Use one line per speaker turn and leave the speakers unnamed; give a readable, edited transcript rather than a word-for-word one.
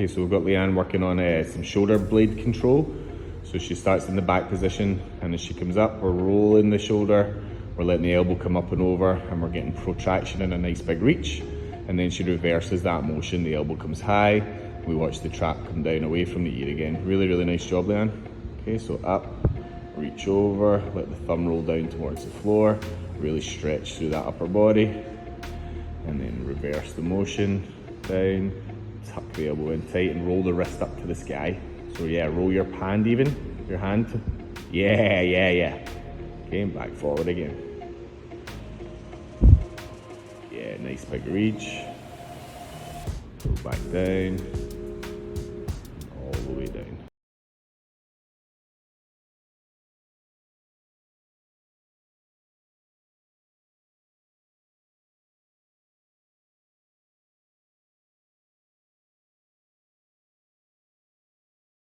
Okay, so we've got Leanne working on some shoulder blade control. So she starts in the back position, and as she comes up, we're rolling the shoulder, we're letting the elbow come up and over, and we're getting protraction and a nice big reach. And then she reverses that motion, the elbow comes high, we watch the trap come down away from the ear again. Really, really nice job, Leanne. Okay, so up, reach over, let the thumb roll down towards the floor, really stretch through that upper body, and then reverse the motion, down, tuck the elbow in tight and roll the wrist up to the sky. So yeah, roll your hand even, your hand. Yeah. Okay, and back forward again. Yeah, nice big reach. Go back down, all the way down.